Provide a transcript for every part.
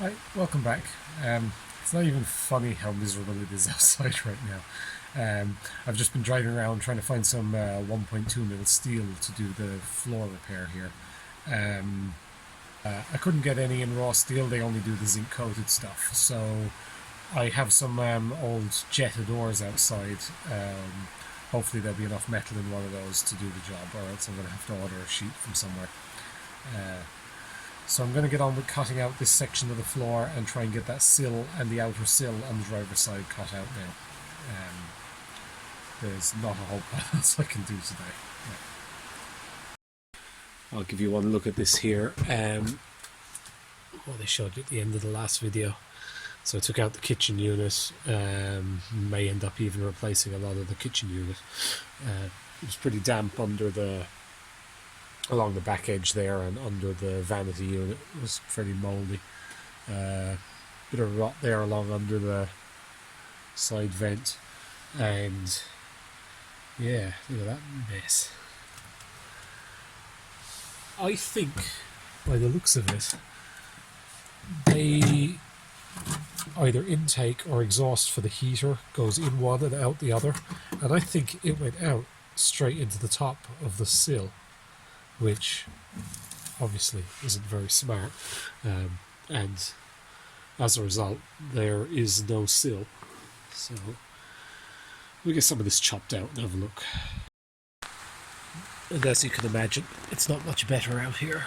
Hi, welcome back. It's not even funny how miserable it is outside right now. I've just been driving around trying to find some 1.2 mil steel to do the floor repair here. Um, I couldn't get any in raw steel, they only do the zinc coated stuff. So I have some old jetted ores outside. Hopefully, there'll be enough metal in one of those to do the job, or else I'm going to have to order a sheet from somewhere. Uh, So I'm going to get on with cutting out this section of the floor and try and get that sill and the outer sill on the driver's side cut out now. Um, there's not a whole lot else I can do today. Yeah. I'll give you one look at this here. What they showed you at the end of the last video. So I took out the kitchen unit. May end up even replacing a lot of the kitchen unit. It was pretty damp along the back edge there, and under the vanity unit was fairly mouldy. Bit of rot there along under the side vent, and yeah, look at that mess. I think, by the looks of it, they either intake or exhaust for the heater goes in one and out the other, and I think it went out straight into the top of the sill, which obviously isn't very smart, and as a result there is no sill. So we'll get some of this chopped out and have a look. And as you can imagine, it's not much better out here.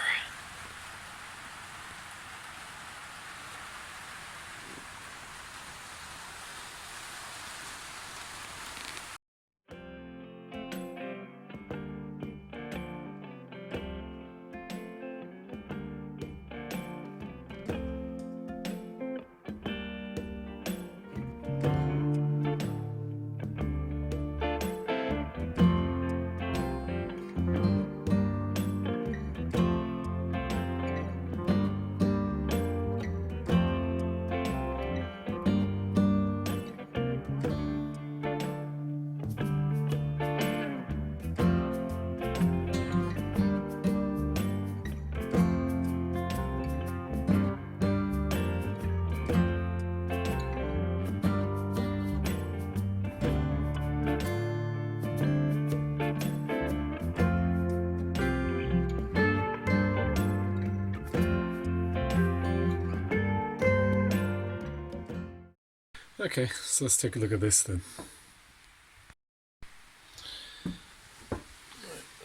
Okay, so let's take a look at this then.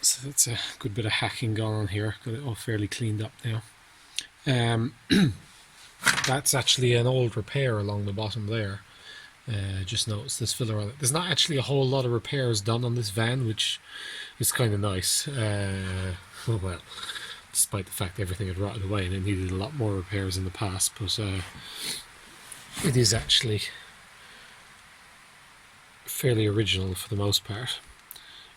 So that's a good bit of hacking going on here. Got it all fairly cleaned up now. That's actually an old repair along the bottom there. Just noticed this filler on it. There's not actually a whole lot of repairs done on this van, which is kind of nice. Well, despite the fact everything had rotted away and it needed a lot more repairs in the past, but it is actually fairly original for the most part.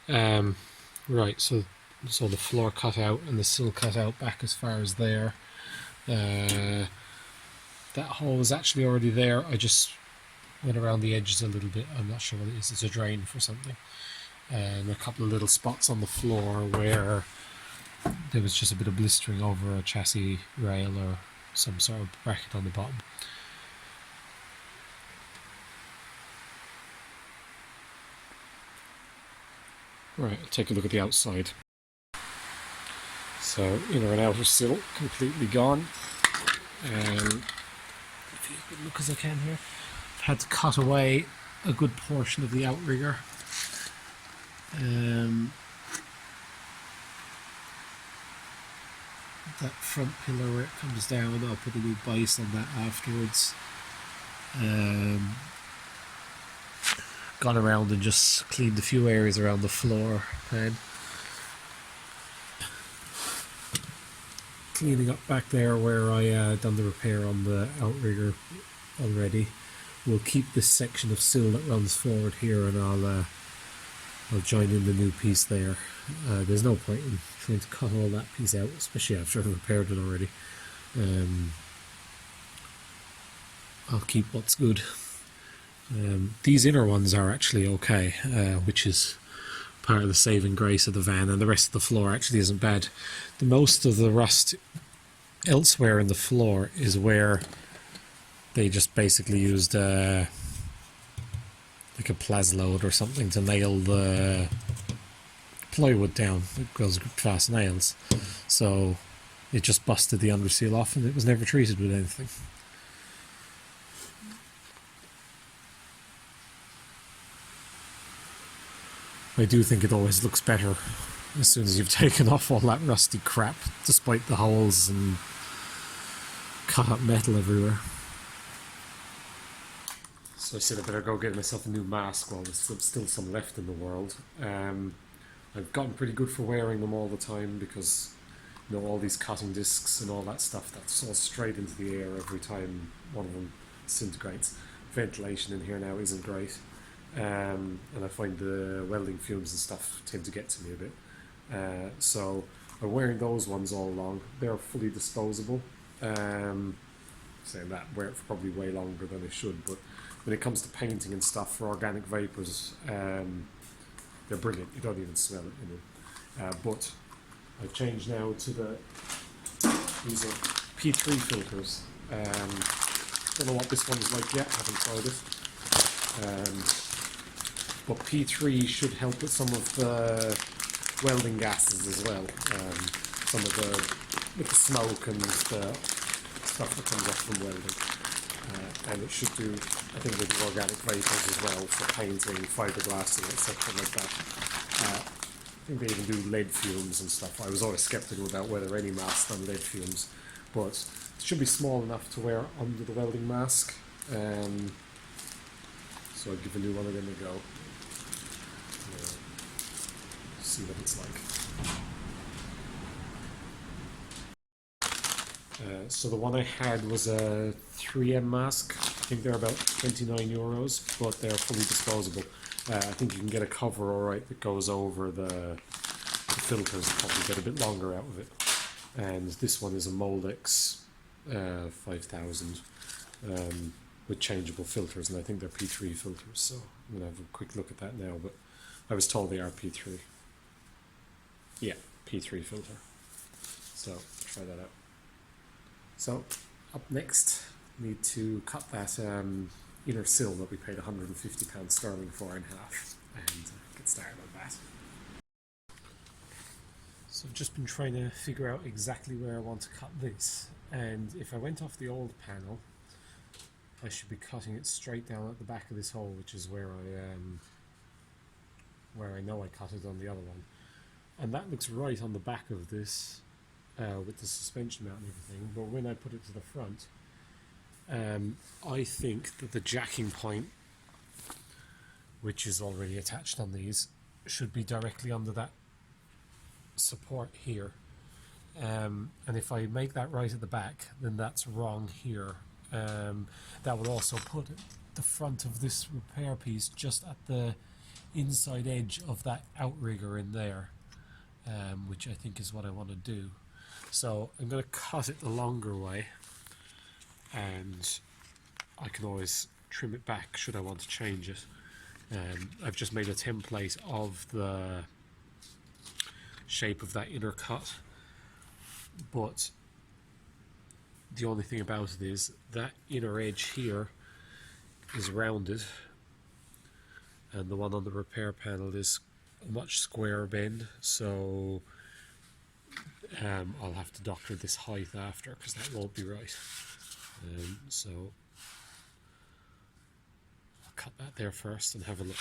Right, so the floor cut out and the sill cut out back as far as there. That hole was actually already there. I just went around the edges a little bit. I'm not sure what it is. It's a drain for something. And a couple of little spots on the floor where there was just a bit of blistering over a chassis rail or some sort of bracket on the bottom. Right, I'll take a look at the outside. So inner and outer sill completely gone. If you can look as I can here, I've had to cut away a good portion of the outrigger. That front pillar where it comes down, I'll put a new base on that afterwards. Gone around and just cleaned a few areas around the floor pan. Cleaning up back there where I done the repair on the outrigger already. We'll keep this section of sill that runs forward here, and I'll join in the new piece there. There's no point in trying to cut all that piece out, especially after I've repaired it already. I'll keep what's good. These inner ones are actually okay, which is part of the saving grace of the van, and the rest of the floor actually isn't bad. The most of the rust elsewhere in the floor is where they just basically used like a plasload or something to nail the plywood down. It goes fast nails, so it just busted the under seal off, and it was never treated with anything. I do think it always looks better as soon as you've taken off all that rusty crap, despite the holes and cut up metal everywhere. So I said I better go get myself a new mask while there's still some left in the world. I've gotten pretty good for wearing them all the time because, you know, all these cutting discs and all that stuff, that's all straight into the air every time one of them disintegrates. Ventilation in here now isn't great. And I find the welding fumes and stuff tend to get to me a bit. So I'm wearing those ones all along. They're fully disposable. Saying that, wear it for probably way longer than I should, but when it comes to painting and stuff for organic vapors, they're brilliant. You don't even smell it, you know. But I've changed now to these are P3 filters. Don't know what this one's like yet, haven't tried it. But P3 should help with some of the welding gases as well. Some of with the smoke and the stuff that comes off from welding. And it should do, I think, with organic vapors as well for painting, fiberglassing, etc. like that. I think they even do lead fumes and stuff. I was always skeptical about whether any mask done lead fumes, but it should be small enough to wear under the welding mask. So I'll give a new one of them a go. See what it's like. So the one I had was a 3M mask. I think they're about €29, but they're fully disposable. I think you can get a cover alright that goes over the filters, probably get a bit longer out of it. And this one is a Moldex 5000 with changeable filters, and I think they're P3 filters, so I'm going to have a quick look at that now, but I was told they are P3. Yeah, P3 filter. So try that out. So up next, need to cut that inner sill that we paid £150 sterling for in half, and get started on that. So I've just been trying to figure out exactly where I want to cut this, and if I went off the old panel, I should be cutting it straight down at the back of this hole, which is where I know I cut it on the other one. And that looks right on the back of this with the suspension mount and everything, but when I put it to the front, I think that the jacking point, which is already attached on these, should be directly under that support here. And if I make that right at the back, then that's wrong here. That would also put the front of this repair piece just at the inside edge of that outrigger in there, which I think is what I want to do. So I'm going to cut it the longer way, and I can always trim it back should I want to change it. I've just made a template of the shape of that inner cut, but the only thing about it is that inner edge here is rounded, and the one on the repair panel is a much squarer bend, so I'll have to doctor this height after, because that won't be right. So I'll cut that there first and have a look.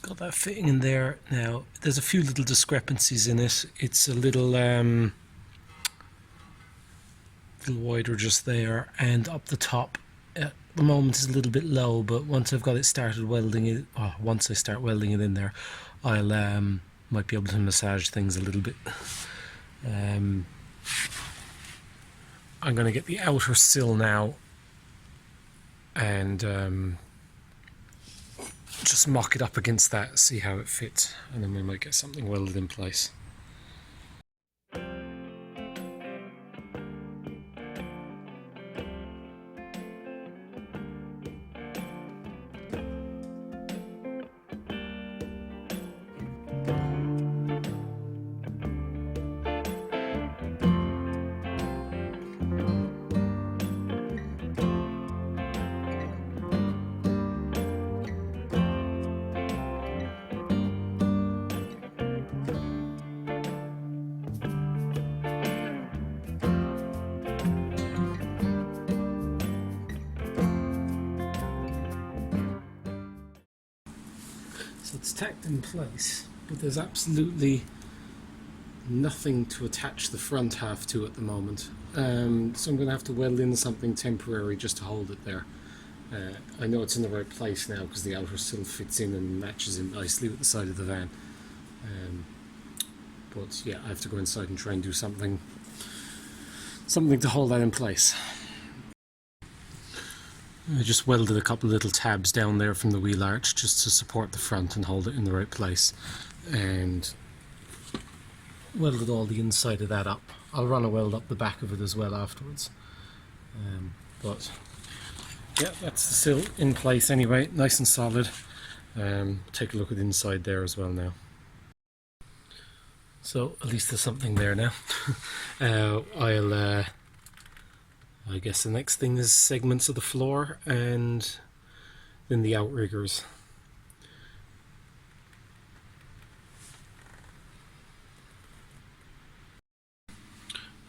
got that fitting in there. Now there's a few little discrepancies in it. It's a little wider just there, and up the top at the moment is a little bit low, but once I've got it started welding it, once I start welding it in there, I'll might be able to massage things a little bit. I'm going to get the outer sill now and just mock it up against that, see how it fits, and then we might get something welded in place. So it's tacked in place, but there's absolutely nothing to attach the front half to at the moment. So I'm going to have to weld in something temporary just to hold it there. I know it's in the right place now because the outer sill fits in and matches in nicely with the side of the van. But yeah, I have to go inside and try and do something to hold that in place. I just welded a couple of little tabs down there from the wheel arch just to support the front and hold it in the right place, and welded all the inside of that up. I'll run a weld up the back of it as well afterwards. But yeah, that's the sill in place anyway, nice and solid. Take a look at the inside there as well now. So at least there's something there now. I guess the next thing is segments of the floor and then the outriggers.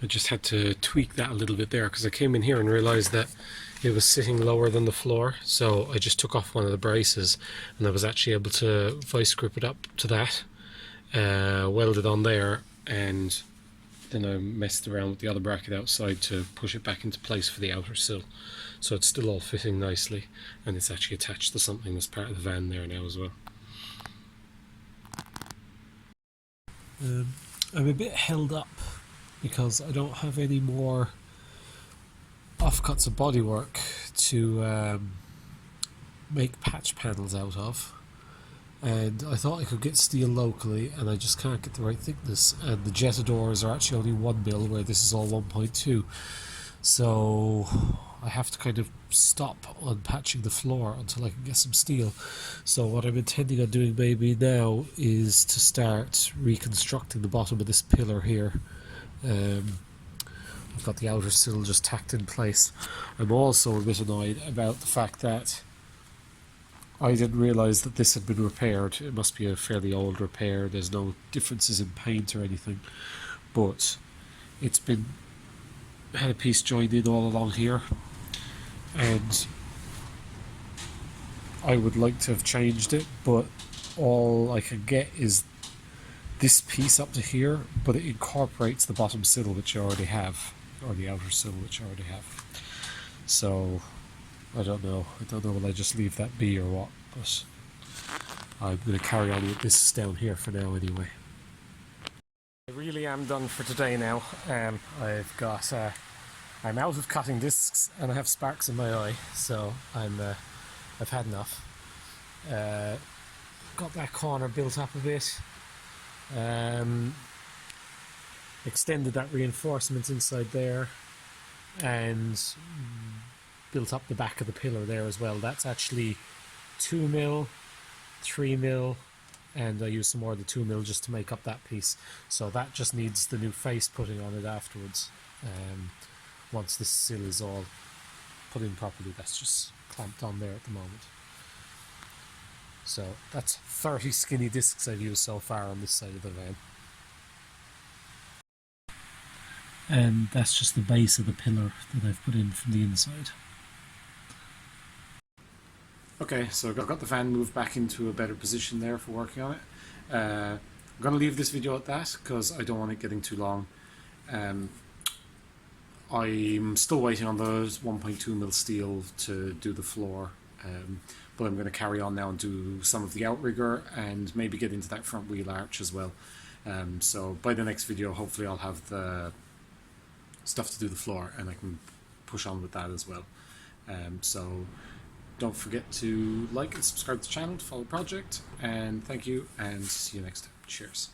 I just had to tweak that a little bit there because I came in here and realized that it was sitting lower than the floor, so I just took off one of the braces and I was actually able to vice grip it up to that, weld it on there, and then I messed around with the other bracket outside to push it back into place for the outer sill. So it's still all fitting nicely, and it's actually attached to something that's part of the van there now as well. I'm a bit held up because I don't have any more offcuts of bodywork to make patch panels out of, and I thought I could get steel locally, and I just can't get the right thickness, and the Jetta doors are actually only 1mm where this is all 1.2, so I have to kind of stop on patching the floor until I can get some steel. So what I'm intending on doing maybe now is to start reconstructing the bottom of this pillar here. I've got the outer sill just tacked in place. I'm also a bit annoyed about the fact that I didn't realise that this had been repaired. It must be a fairly old repair. There's no differences in paint or anything, but it's been had a piece joined in all along here, and I would like to have changed it, but all I can get is this piece up to here, but it incorporates the bottom sill which I already have, or the outer sill which I already have. So I don't know will I just leave that be or what, but I'm going to carry on with this down here for now anyway. I really am done for today now. I've got I'm out of cutting discs and I have sparks in my eye, so I've had enough. Got that corner built up a bit, extended that reinforcement inside there, and built up the back of the pillar there as well. That's actually 2mm, 3mm, and I used some more of the 2mm just to make up that piece. So that just needs the new face putting on it afterwards. Once this sill is all put in properly, that's just clamped on there at the moment. So that's 30 skinny discs I've used so far on this side of the van. And that's just the base of the pillar that I've put in from the inside. Okay, so I've got the fan moved back into a better position there for working on it. I'm going to leave this video at that because I don't want it getting too long. Um, I'm still waiting on those 1.2 mil steel to do the floor, but I'm going to carry on now and do some of the outrigger and maybe get into that front wheel arch as well. So by the next video, hopefully I'll have the stuff to do the floor and I can push on with that as well. So don't forget to like and subscribe to the channel to follow the project, and thank you and see you next time. Cheers.